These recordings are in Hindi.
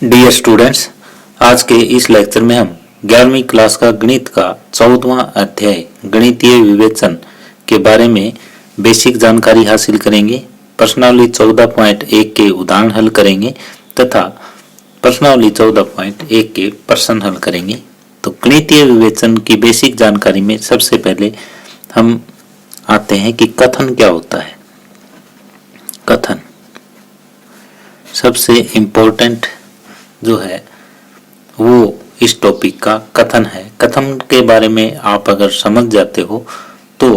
डियर स्टूडेंट्स, आज के इस लेक्चर में हम 11वीं क्लास का गणित का 14वां अध्याय गणितीय विवेचन के बारे में बेसिक जानकारी हासिल करेंगे। प्रश्नावली 14.1 के उदाहरण हल करेंगे तथा प्रश्नावली 14.1 के प्रश्न हल करेंगे। तो गणितीय विवेचन की बेसिक जानकारी में सबसे पहले हम आते हैं कि कथन क्या होता है। कथन सबसे इम्पोर्टेंट जो है वो इस टॉपिक का कथन है। कथन के बारे में आप अगर समझ जाते हो तो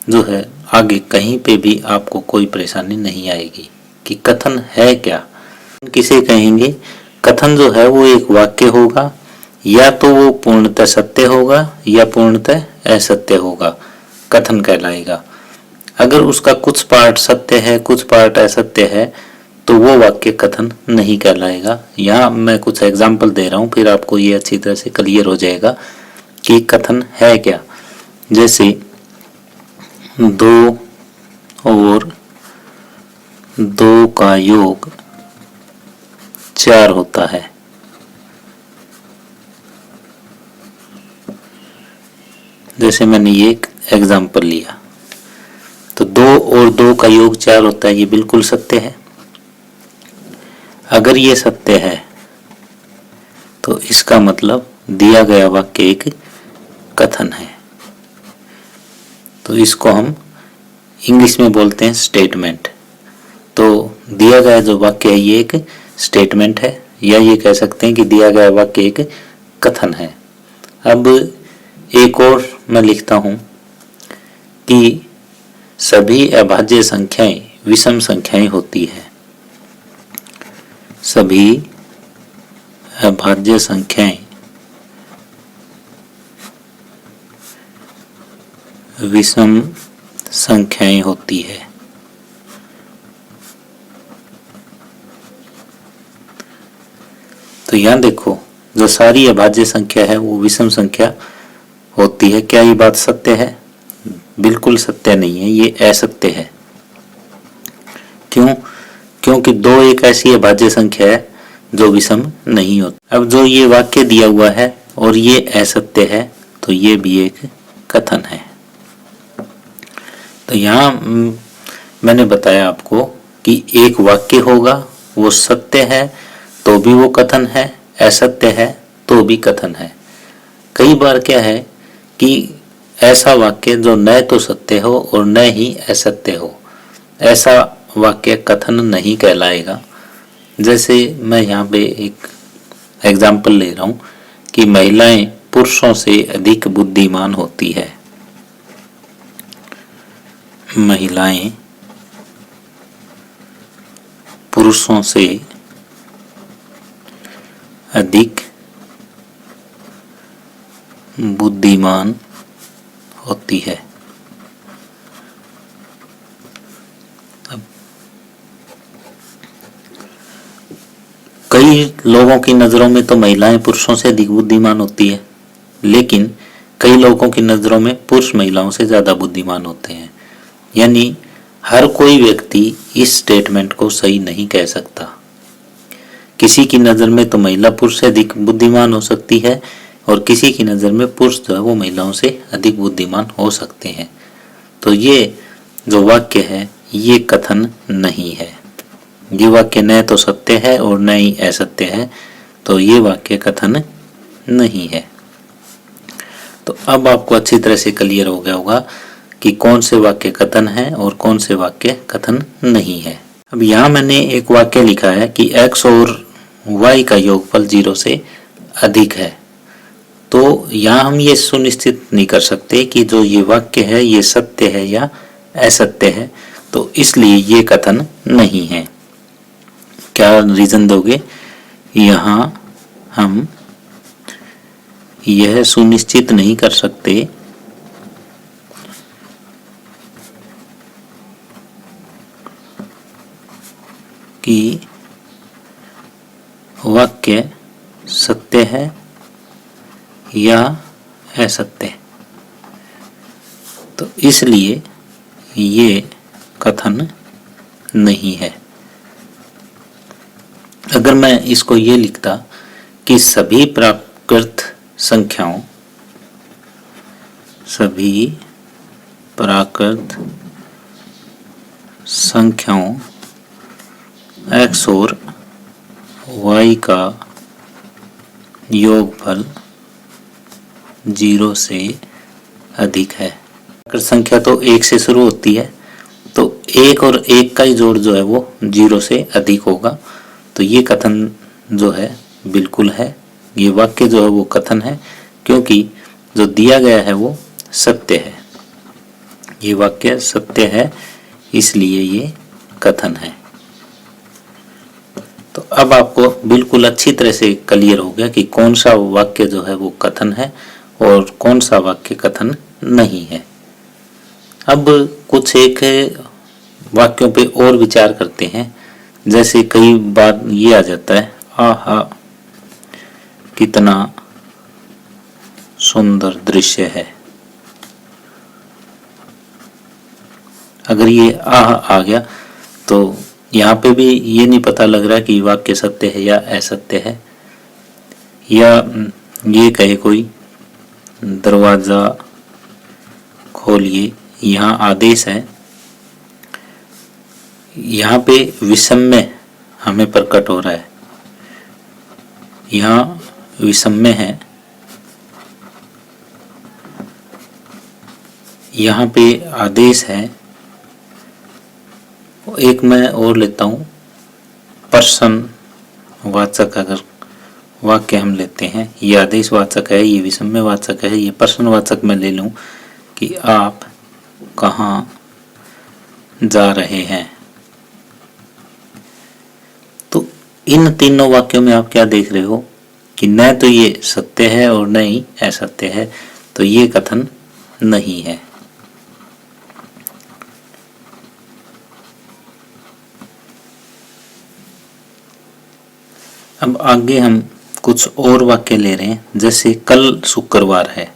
जो है आगे कहीं पे भी आपको कोई परेशानी नहीं आएगी कि कथन है क्या, किसे कहेंगे। कथन जो है वो एक वाक्य होगा, या तो वो पूर्णतः सत्य होगा या पूर्णतः असत्य होगा, कथन कहलाएगा। अगर उसका कुछ पार्ट सत्य है कुछ पार्ट असत्य है तो वो वाक्य कथन नहीं कहलाएगा। यहाँ मैं कुछ एग्जाम्पल दे रहा हूँ, फिर आपको ये अच्छी तरह से क्लियर हो जाएगा कि कथन है क्या। जैसे 2 और 2 का योग 4 होता है। जैसे मैंने ये एक एग्जाम्पल लिया, तो 2 और 2 का योग 4 होता है, ये बिल्कुल सत्य है। अगर ये सत्य है तो इसका मतलब दिया गया वाक्य एक कथन है। तो इसको हम इंग्लिश में बोलते हैं स्टेटमेंट। तो दिया गया जो वाक्य है ये एक स्टेटमेंट है, या ये कह सकते हैं कि दिया गया वाक्य एक कथन है। अब एक और मैं लिखता हूं कि सभी अभाज्य संख्याएं विषम संख्याएं होती है। सभी अभाज्य संख्याएं विषम संख्याएं होती है। तो यहां देखो, जो सारी अभाज्य संख्या है वो विषम संख्या होती है। क्या ये बात सत्य है? बिल्कुल सत्य नहीं है, ये असत्य है। क्यों? क्योंकि 2 एक ऐसी अभाज्य संख्या है जो विषम नहीं होती। अब जो ये वाक्य दिया हुआ है और ये असत्य है तो ये भी एक कथन है। तो यहाँ मैंने बताया आपको कि एक वाक्य होगा, वो सत्य है तो भी वो कथन है, असत्य है तो भी कथन है। कई बार क्या है कि ऐसा वाक्य जो न तो सत्य हो और न ही असत्य हो, ऐसा वाक्य कथन नहीं कहलाएगा। जैसे मैं यहाँ पे एक एग्जाम्पल ले रहा हूँ कि महिलाएं पुरुषों से अधिक बुद्धिमान होती है। महिलाएं पुरुषों से अधिक बुद्धिमान होती है। कई लोगों की नज़रों में तो महिलाएं पुरुषों से अधिक बुद्धिमान होती है, लेकिन कई लोगों की नज़रों में पुरुष महिलाओं से ज़्यादा बुद्धिमान होते हैं। यानी हर कोई व्यक्ति इस स्टेटमेंट को सही नहीं कह सकता। किसी की नज़र में तो महिला पुरुष से अधिक बुद्धिमान हो सकती है और किसी की नज़र में पुरुष जो है वो महिलाओं से अधिक बुद्धिमान हो सकते हैं। तो ये जो वाक्य है ये कथन नहीं है। ये वाक्य न तो सत्य है और न ही असत्य है, तो ये वाक्य कथन नहीं है। तो अब आपको अच्छी तरह से क्लियर हो गया होगा कि कौन से वाक्य कथन है और कौन से वाक्य कथन नहीं है। अब यहाँ मैंने एक वाक्य लिखा है कि x और y का योगफल 0 से अधिक है। तो यहाँ हम ये सुनिश्चित नहीं कर सकते कि जो ये वाक्य है ये सत्य है या असत्य है, तो इसलिए ये कथन नहीं है। क्या रीजन दोगे? यहाँ हम यह सुनिश्चित नहीं कर सकते कि वाक्य सत्य है या असत्य, तो इसलिए ये कथन नहीं है। अगर मैं इसको ये लिखता कि सभी प्राकृत संख्याओं x और y का योगफल 0 से अधिक है। प्राकृत संख्या तो 1 से शुरू होती है, तो 1 और 1 का ही जोड़ जो है वो 0 से अधिक होगा। तो ये कथन जो है बिल्कुल है, ये वाक्य जो है वो कथन है, क्योंकि जो दिया गया है वो सत्य है। ये वाक्य सत्य है, इसलिए ये कथन है। तो अब आपको बिल्कुल अच्छी तरह से क्लियर हो गया कि कौन सा वाक्य जो है वो कथन है और कौन सा वाक्य कथन नहीं है। अब कुछ एक वाक्यों पे और विचार करते हैं। जैसे कई बार ये आ जाता है, आहा कितना सुंदर दृश्य है। अगर ये आह आ गया तो यहाँ पे भी ये नहीं पता लग रहा कि वाक्य सत्य है या असत्य है। या ये कहे कोई दरवाजा खोलिए, यहाँ आदेश है, यहाँ पे विषम्य हमें प्रकट हो रहा है, यहाँ विषम्य है, यहाँ पे आदेश है। एक मैं और लेता हूँ, पर्सन वाचक अगर वाक्य हम लेते हैं, ये आदेश वाचक है, ये विषम्य वाचक है, ये पर्सन वाचक मैं ले लूँ कि आप कहाँ जा रहे हैं। तो इन तीनों वाक्यों में आप क्या देख रहे हो कि न तो ये सत्य है और न ही असत्य है, तो ये कथन नहीं है। अब आगे हम कुछ और वाक्य ले रहे हैं। जैसे कल शुक्रवार है,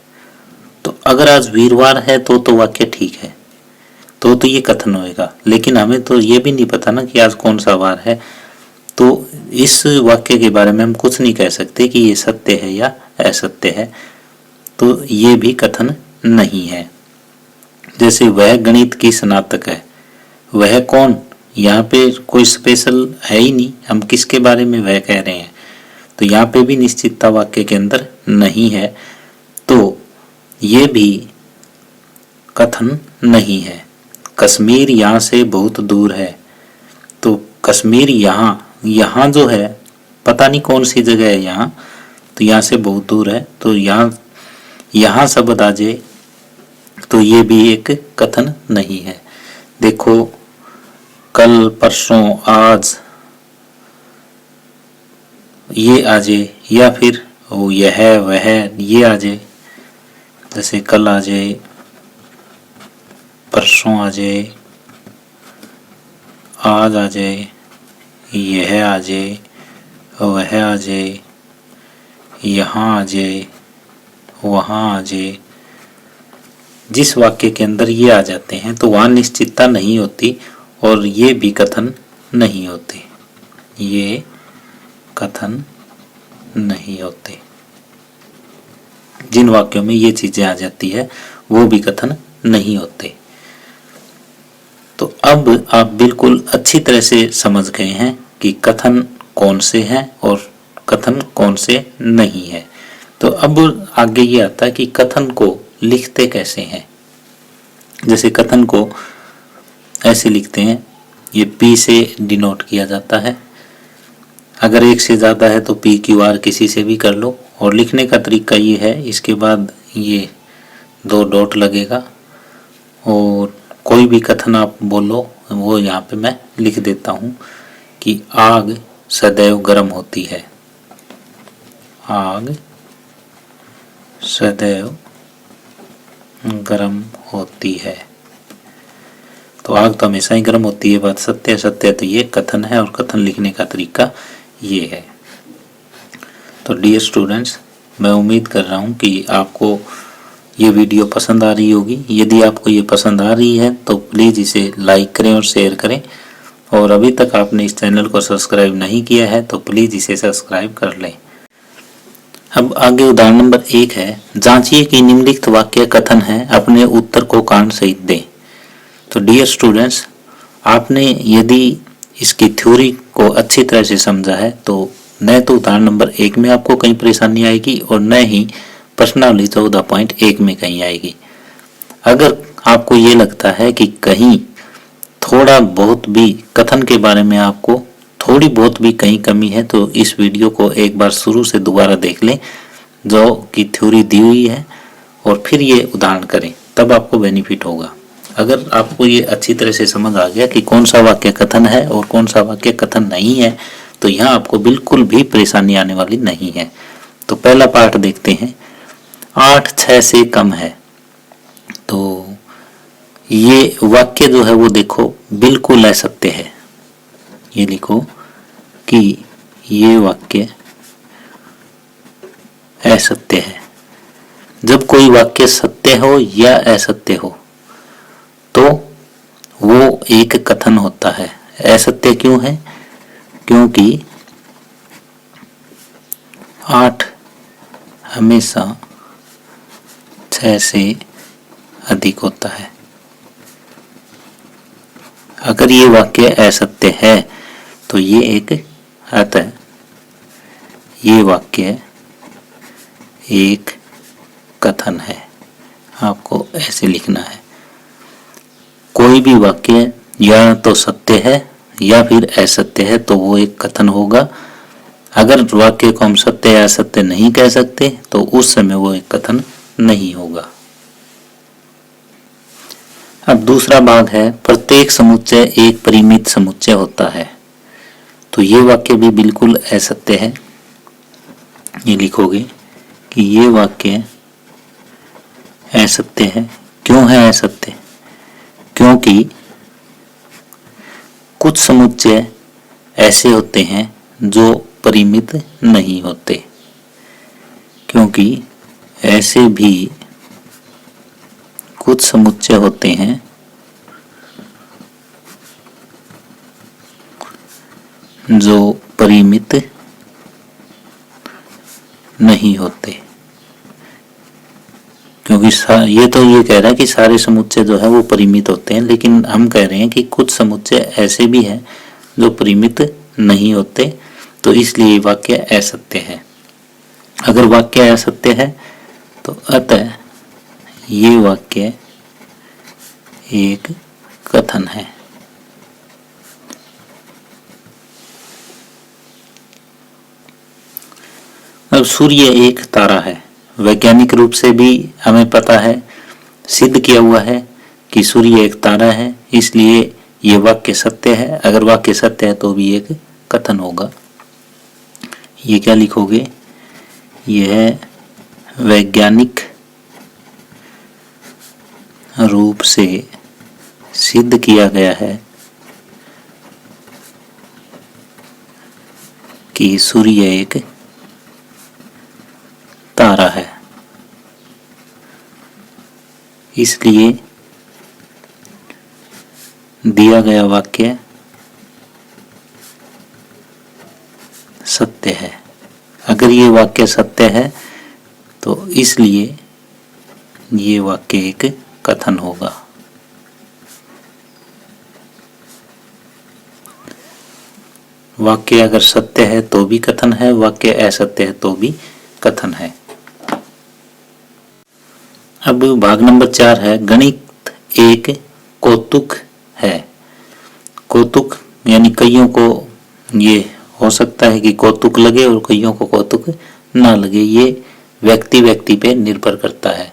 तो अगर आज वीरवार है तो वाक्य ठीक है, तो ये कथन होएगा। लेकिन हमें तो ये भी नहीं पता ना कि आज कौन सा वार है, तो इस वाक्य के बारे में हम कुछ नहीं कह सकते कि ये सत्य है या असत्य है, तो ये भी कथन नहीं है। जैसे वह गणित की स्नातक है, वह कौन, यहाँ पे कोई स्पेशल है ही नहीं, हम किसके बारे में वह कह रहे हैं, तो यहाँ पे भी निश्चितता वाक्य के अंदर नहीं है, तो ये भी कथन नहीं है। कश्मीर यहाँ से बहुत दूर है, तो कश्मीर यहाँ जो है पता नहीं कौन सी जगह है यहाँ, तो यहाँ से बहुत दूर है, तो यहाँ शब्द आ जाए तो ये भी एक कथन नहीं है। देखो कल परसों आज ये आ जाए, या फिर वो यह वह ये आ जाए। जैसे कल आ जाए, परसों आ जाए, आज आ जाए, यह आ जाए, वह आ जाए, यहाँ आ जाए, वहाँ आ जाए। जिस वाक्य के अंदर ये आ जाते हैं तो वहाँ निश्चितता नहीं होती और ये भी कथन नहीं होते, ये कथन नहीं होते। जिन वाक्यों में ये चीजें आ जाती है वो भी कथन नहीं होते। तो अब आप बिल्कुल अच्छी तरह से समझ गए हैं कि कथन कौन से हैं और कथन कौन से नहीं है। तो अब आगे ये आता है कि कथन को लिखते कैसे हैं। जैसे कथन को ऐसे लिखते हैं, ये P से डिनोट किया जाता है। अगर एक से ज़्यादा है तो PQR किसी से भी कर लो, और लिखने का तरीका ये है, इसके बाद ये 2 डॉट लगेगा और कोई भी कथन आप बोलो वो यहाँ पे मैं लिख देता हूँ कि आग सदैव गर्म होती है, आग सदैव गर्म होती है। तो आग तो हमेशा ही गर्म होती है, बात सत्य सत्य, तो ये कथन है और कथन लिखने का तरीका ये है। तो डियर स्टूडेंट्स, मैं उम्मीद कर रहा हूँ कि आपको ये वीडियो पसंद आ रही होगी। यदि आपको ये पसंद आ रही है तो प्लीज़ इसे लाइक करें और शेयर करें, और अभी तक आपने इस चैनल को सब्सक्राइब नहीं किया है तो प्लीज़ इसे सब्सक्राइब कर लें। अब आगे उदाहरण नंबर 1 है, जांचिए कि निम्नलिखित वाक्य कथन है, अपने उत्तर को कारण सहित दें। तो डियर स्टूडेंट्स, आपने यदि इसकी थ्योरी को अच्छी तरह से समझा है तो न तो उदाहरण नंबर 1 में आपको कहीं परेशानी आएगी और न ही प्रश्नावली 14.1 में कहीं आएगी। अगर आपको ये लगता है कि कहीं थोड़ा बहुत भी कथन के बारे में आपको थोड़ी बहुत भी कहीं कमी है तो इस वीडियो को एक बार शुरू से दोबारा देख लें जो कि थ्योरी दी हुई है और फिर ये उदाहरण करें, तब आपको बेनिफिट होगा। अगर आपको ये अच्छी तरह से समझ आ गया कि कौन सा वाक्य कथन है और कौन सा वाक्य कथन नहीं है तो यहाँ आपको बिल्कुल भी परेशानी आने वाली नहीं है। तो पहला पार्ट देखते हैं, 8 6 से कम है। तो ये वाक्य जो है वो देखो बिल्कुल असत्य है। ये लिखो कि ये वाक्य असत्य है। जब कोई वाक्य सत्य हो या असत्य हो तो वो एक कथन होता है। असत्य क्यों है? क्योंकि 8 हमेशा 6 से अधिक होता है। अगर ये वाक्य असत्य है तो ये एक अतः ये वाक्य एक कथन है। आपको ऐसे लिखना है, कोई भी वाक्य या तो सत्य है या फिर असत्य है तो वो एक कथन होगा। अगर वाक्य को हम सत्य या असत्य नहीं कह सकते तो उस समय वो एक कथन नहीं होगा। अब दूसरा भाग है, प्रत्येक समुच्चय एक परिमित समुच्चय होता है। तो ये वाक्य भी बिल्कुल असत्य है। ये लिखोगे कि ये वाक्य असत्य है। क्यों है असत्य? क्योंकि कुछ समुच्चय ऐसे होते हैं जो परिमित नहीं होते। क्योंकि ऐसे भी कुछ समुच्चय होते हैं जो परिमित नहीं होते। क्योंकि ये तो ये कह रहा है कि सारे समुच्चय जो है वो परिमित होते हैं, लेकिन हम कह रहे हैं कि कुछ समुच्चय ऐसे भी हैं जो परिमित नहीं होते, तो इसलिए वाक्य असत्य है। अगर वाक्य असत्य है तो अतः ये वाक्य एक कथन है। अब सूर्य एक तारा है। वैज्ञानिक रूप से भी हमें पता है, सिद्ध किया हुआ है कि सूर्य एक तारा है, इसलिए ये वाक्य सत्य है। अगर वाक्य सत्य है तो भी एक कथन होगा। ये क्या लिखोगे? यह वैज्ञानिक रूप से सिद्ध किया गया है कि सूर्य एक तारा है, इसलिए दिया गया वाक्य सत्य है। अगर ये वाक्य सत्य है तो इसलिए ये वाक्य एक कथन होगा। वाक्य अगर सत्य है तो भी कथन है, वाक्य असत्य है तो भी कथन है। अब भाग नंबर 4 है, गणित एक कौतुक है। कौतुक यानी कईयों को ये हो सकता है कि कौतुक लगे और कईयों को कौतुक ना लगे, ये व्यक्ति व्यक्ति पे निर्भर करता है।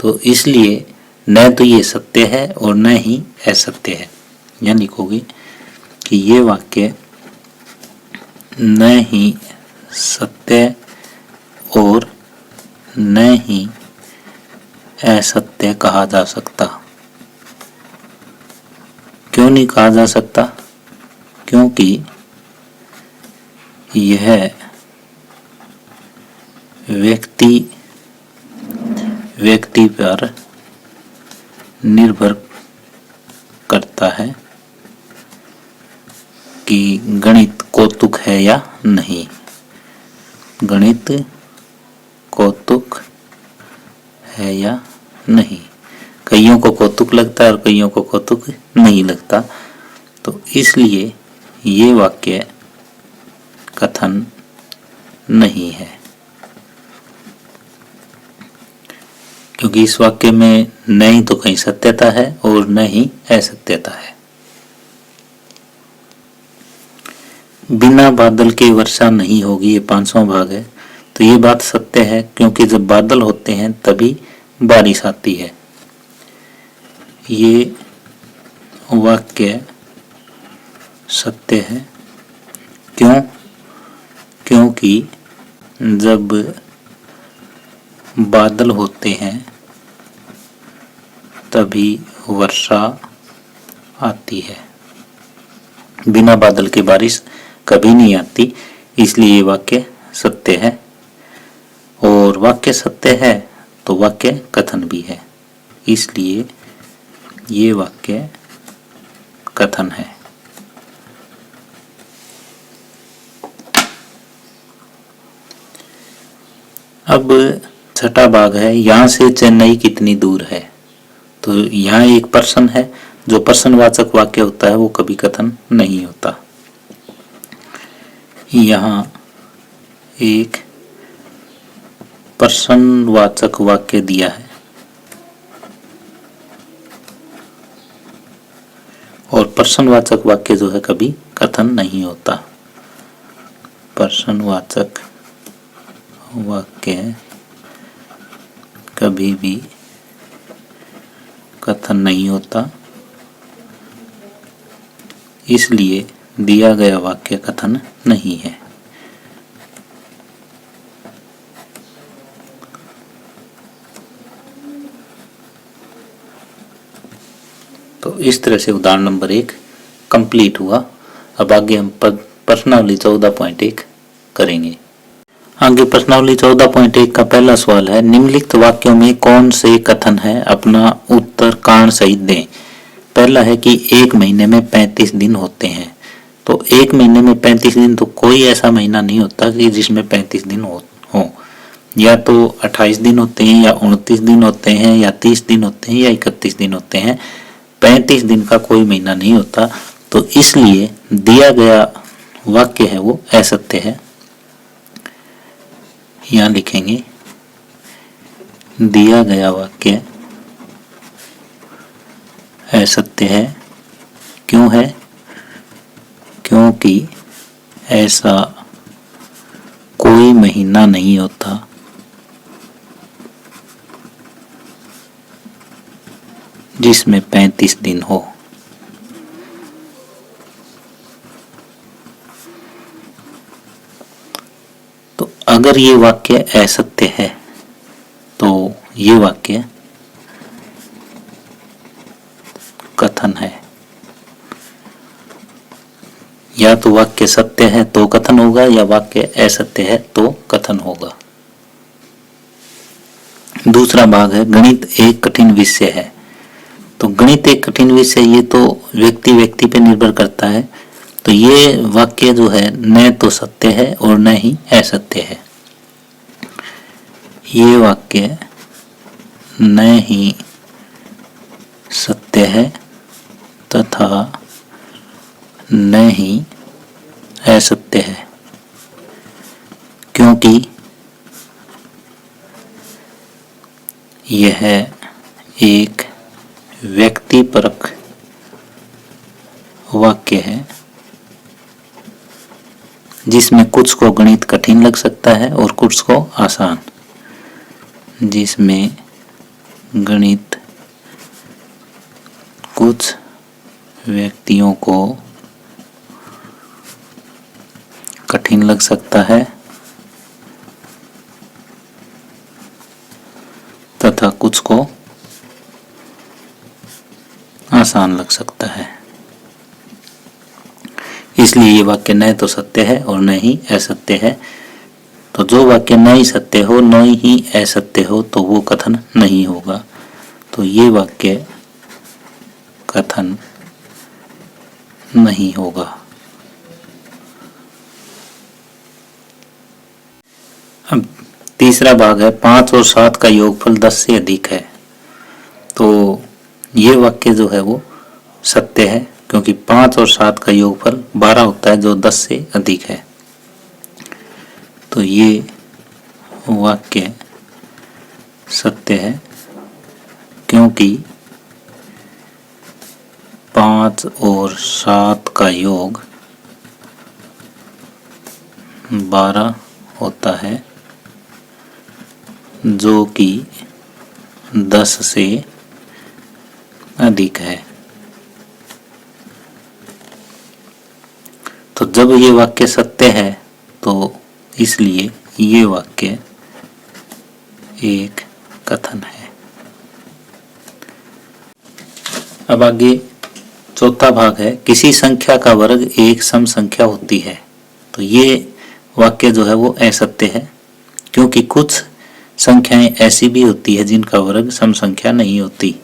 तो इसलिए न तो ये सत्य है और न ही असत्य है। यहाँ लिखोगे कि ये वाक्य न ही सत्य और न ही असत्य कहा जा सकता। क्यों नहीं कहा जा सकता? क्योंकि यह व्यक्ति पर निर्भर करता है कि गणित कौतुक है या नहीं। गणित कौतुक है या नहीं। कईयों को कौतुक लगता है और कईयों को कौतुक नहीं लगता, तो इसलिए ये वाक्य कथन नहीं है, क्योंकि इस वाक्य में न ही तो कहीं सत्यता है और न ही असत्यता है। बिना बादल के वर्षा नहीं होगी, ये 5वां भाग है। तो ये बात सत्य है, क्योंकि जब बादल होते हैं तभी बारिश आती है। ये वाक्य सत्य है। क्यों? क्योंकि जब बादल होते हैं तभी वर्षा आती है। बिना बादल के बारिश कभी नहीं आती, इसलिए ये वाक्य सत्य है। और वाक्य सत्य है तो वाक्य कथन भी है, इसलिए ये वाक्य कथन है। अब छठा भाग है, यहां से चेन्नई कितनी दूर है। तो यहाँ एक प्रश्न है, जो प्रश्नवाचक वाक्य होता है वो कभी कथन नहीं होता। यहाँ एक प्रश्नवाचक वाक्य दिया है और प्रश्नवाचक वाक्य जो है कभी कथन नहीं होता। प्रश्नवाचक वाक्य कभी भी कथन नहीं होता, इसलिए दिया गया वाक्य कथन नहीं है। तो इस तरह से उदाहरण नंबर 1 कंप्लीट हुआ। अब आगे हम प्रश्नावली 14.1 करेंगे। आगे प्रश्नावली 14.1 का पहला सवाल है, निम्नलिखित वाक्यों में कौन से कथन है, अपना उत्तर कारण सहित दें। पहला है कि 1 महीने में 35 दिन होते हैं। तो 1 महीने में 35 दिन, तो कोई ऐसा महीना नहीं होता कि जिसमें 35 दिन हो। या तो 28 दिन होते हैं, या 29 दिन होते हैं, या 30 दिन होते हैं, या 31 दिन होते हैं। 35 दिन का कोई महीना नहीं होता, तो इसलिए दिया गया वाक्य है वो असत्य है। यहां लिखेंगे, दिया गया वाक्य असत्य है। क्यों है? क्योंकि ऐसा कोई महीना नहीं होता जिसमें 35 दिन हो। तो अगर ये वाक्य असत्य है तो ये वाक्य कथन है। या तो वाक्य सत्य है तो कथन होगा, या वाक्य असत्य है तो कथन होगा। दूसरा भाग है, गणित एक कठिन विषय है। तो गणित एक कठिन विषय, ये तो व्यक्ति व्यक्ति पे निर्भर करता है। तो ये वाक्य जो है न तो सत्य है और न ही असत्य है। ये वाक्य न ही सत्य है तथा न ही असत्य है, क्योंकि यह एक व्यक्तिपरक वाक्य है, जिसमें कुछ को गणित कठिन लग सकता है और कुछ को आसान। जिसमें गणित कुछ व्यक्तियों को कठिन लग सकता है तथा कुछ को आसान लग सकता है। इसलिए ये वाक्य न तो सत्य है और न ही असत्य है। तो जो वाक्य न ही सत्य हो न ही असत्य हो तो वो कथन नहीं होगा। तो ये वाक्य कथन नहीं होगा। अब तीसरा भाग है 5 और 7 का योगफल 10 से अधिक है। तो ये वाक्य जो है वो सत्य है, क्योंकि 5 और 7 का योगफल 12 होता है जो 10 से अधिक है। तो ये वाक्य सत्य है, क्योंकि 5 और 7 का योग 12 होता है जो कि 10 से अधिक है। तो जब ये वाक्य सत्य है तो इसलिए ये वाक्य एक कथन है। अब आगे चौथा भाग है किसी संख्या का वर्ग एक सम संख्या होती है। तो ये वाक्य जो है वो असत्य है, क्योंकि कुछ संख्याएं ऐसी भी होती है जिनका वर्ग सम संख्या नहीं होती।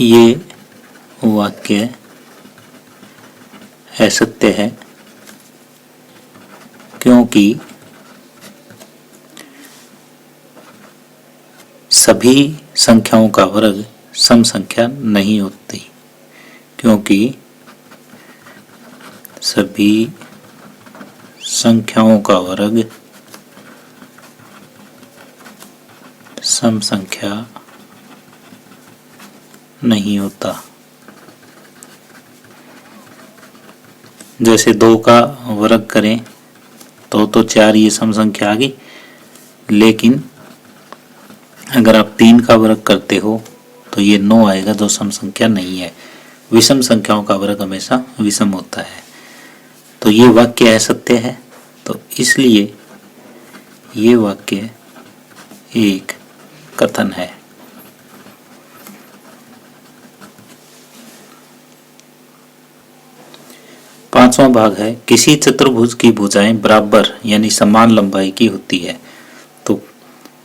ये वाक्य असत्य है, क्योंकि सभी संख्याओं का वर्ग सम संख्या नहीं होती, क्योंकि सभी संख्याओं का वर्ग सम संख्या नहीं होता। जैसे 2 का वर्ग करें तो 4 ये सम संख्या आ गई, लेकिन अगर आप 3 का वर्ग करते हो तो ये 9 आएगा जो सम संख्या नहीं है। विषम संख्याओं का वर्ग हमेशा विषम होता है। तो ये वाक्य असत्य है, तो इसलिए ये वाक्य एक कथन है। पांचवा भाग है किसी चतुर्भुज की भुजाएं बराबर यानी समान लंबाई की होती है। तो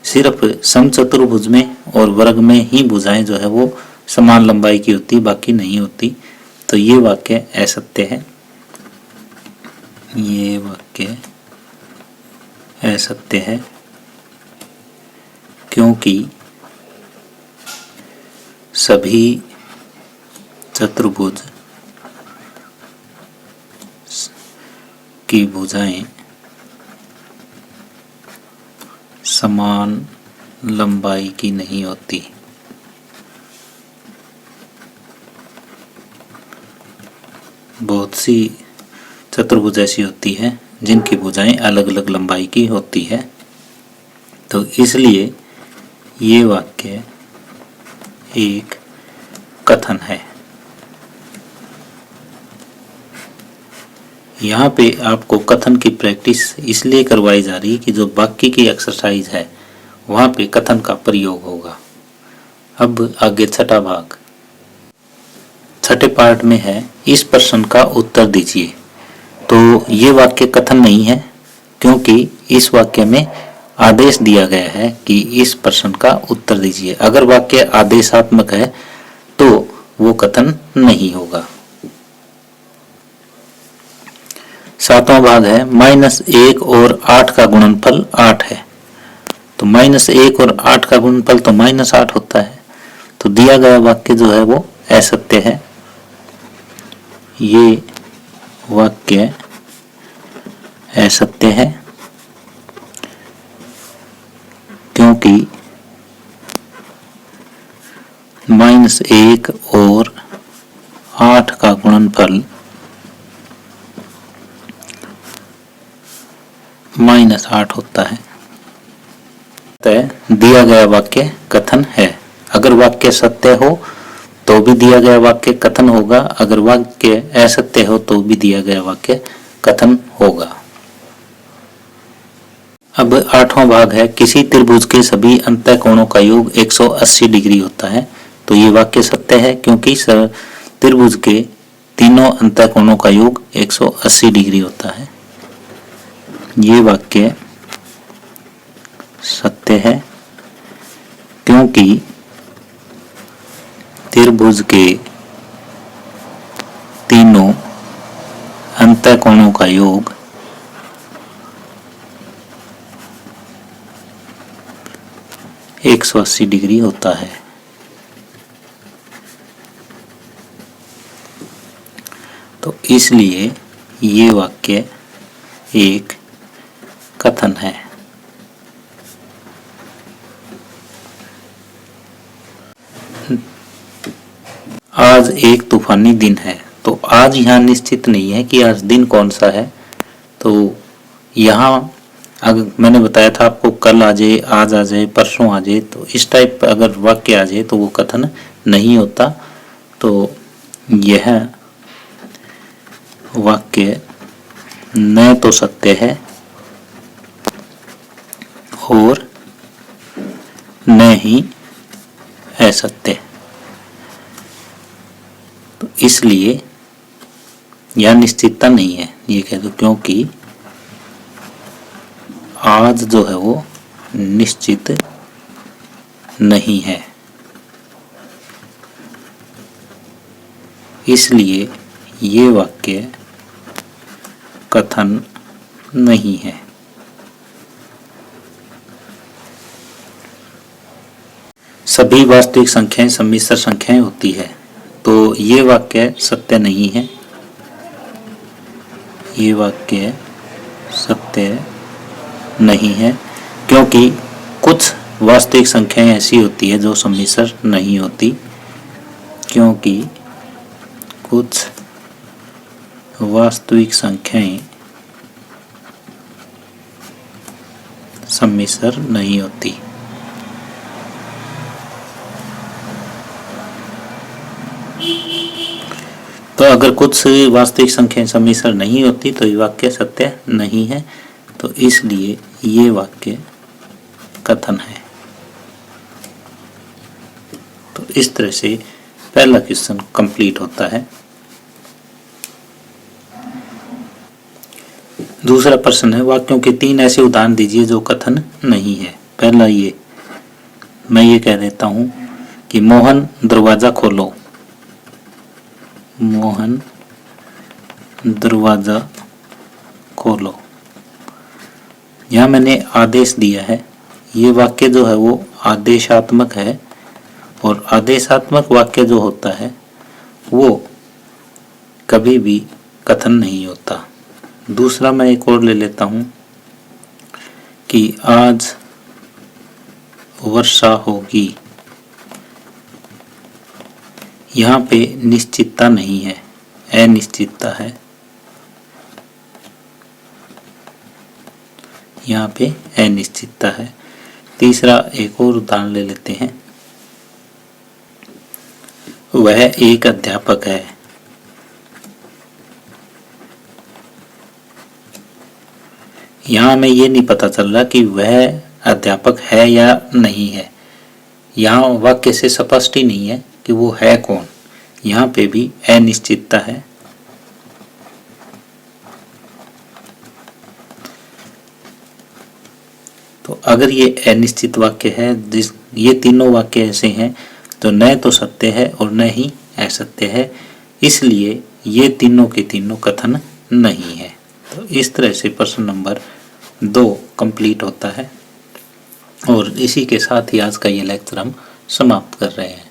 सिर्फ समचतुर्भुज में और वर्ग में ही भुजाएं जो है वो समान लंबाई की होती, बाकी नहीं होती। तो ये वाक्य असत्य है। ये वाक्य असत्य है, क्योंकि सभी चतुर्भुज की भुजाएं समान लंबाई की नहीं होती। बहुत सी चतुर्भुज ऐसी होती है जिनकी भुजाएं अलग अलग लंबाई की होती है। तो इसलिए ये वाक्य एक कथन है। यहाँ पे आपको कथन की प्रैक्टिस इसलिए करवाई जा रही है कि जो बाकी की एक्सरसाइज है वहाँ पे कथन का प्रयोग होगा। अब आगे छठा भाग, छठे पार्ट में है इस प्रश्न का उत्तर दीजिए। तो ये वाक्य कथन नहीं है, क्योंकि इस वाक्य में आदेश दिया गया है कि इस प्रश्न का उत्तर दीजिए। अगर वाक्य आदेशात्मक है तो वो कथन नहीं होगा। सातवां भाग है -1 और 8 का गुणनफल 8 है। तो -1 और 8 का गुणनफल तो -8 होता है। तो दिया गया वाक्य जो है वो असत्य है। ये वाक्य असत्य है, क्योंकि -1 और 8 का गुणनफल -8 होता है। दिया गया वाक्य कथन है। अगर वाक्य सत्य हो तो भी दिया गया वाक्य कथन होगा, अगर वाक्य असत्य हो तो भी दिया गया वाक्य कथन होगा। अब आठवां भाग है किसी त्रिभुज के सभी अंतः कोणों का योग 180 डिग्री होता है। तो ये वाक्य सत्य है, क्योंकि त्रिभुज के तीनों अंतः कोणों का योग 180 डिग्री होता है। ये वाक्य सत्य है, क्योंकि त्रिभुज के तीनों अंतः कोणों का योग 180 डिग्री होता है। तो इसलिए ये वाक्य एक कथन है। आज एक तूफानी दिन है। तो आज यहाँ निश्चित नहीं है कि आज दिन कौन सा है। तो यहाँ अगर मैंने बताया था आपको कल आ जाए, आज आ जाए, परसों आ जाए, तो इस टाइप अगर वाक्य आ जाए तो वो कथन नहीं होता। तो यह वाक्य न तो सत्य है और न ही असत्य। तो इसलिए यह निश्चितता नहीं है, ये कह दो, क्योंकि आज जो है वो निश्चित नहीं है, इसलिए ये वाक्य कथन नहीं है। सभी वास्तविक संख्याएं सम्मिश्र संख्याएं होती है। तो ये वाक्य सत्य नहीं है, ये वाक्य सत्य नहीं है, क्योंकि कुछ वास्तविक संख्याएं ऐसी होती है जो सम्मिश्र नहीं होती, क्योंकि कुछ वास्तविक संख्याएं सम्मिश्र नहीं होती। तो अगर कुछ वास्तविक संख्याएं सम्मिश्र नहीं होती तो ये वाक्य सत्य नहीं है। तो इसलिए ये वाक्य कथन है। तो इस तरह से पहला क्वेश्चन कंप्लीट होता है। दूसरा प्रश्न है, वाक्यों के 3 ऐसे उदाहरण दीजिए जो कथन नहीं है। पहला मैं ये कह देता हूं कि मोहन दरवाजा खोलो। मोहन दरवाजा खोलो। यहाँ मैंने आदेश दिया है। ये वाक्य जो है वो आदेशात्मक है, और आदेशात्मक वाक्य जो होता है वो कभी भी कथन नहीं होता। दूसरा मैं एक और ले लेता हूँ कि आज वर्षा होगी। यहाँ पे निश्चितता नहीं है, अनिश्चितता है। यहाँ पे अनिश्चितता है। तीसरा एक और उदाहरण ले लेते हैं, वह एक अध्यापक है। यहाँ हमें ये नहीं पता चल रहा कि वह अध्यापक है या नहीं है। यहाँ वाक्य से स्पष्ट ही नहीं है कि वो है कौन। यहाँ पे भी अनिश्चितता है। तो अगर ये अनिश्चित वाक्य है, ये तीनों वाक्य ऐसे हैं तो न तो सत्य है और न ही असत्य है, इसलिए ये तीनों के तीनों कथन नहीं है। तो इस तरह से प्रश्न नंबर 2 कंप्लीट होता है, और इसी के साथ ही आज का ये लेक्चर हम समाप्त कर रहे हैं।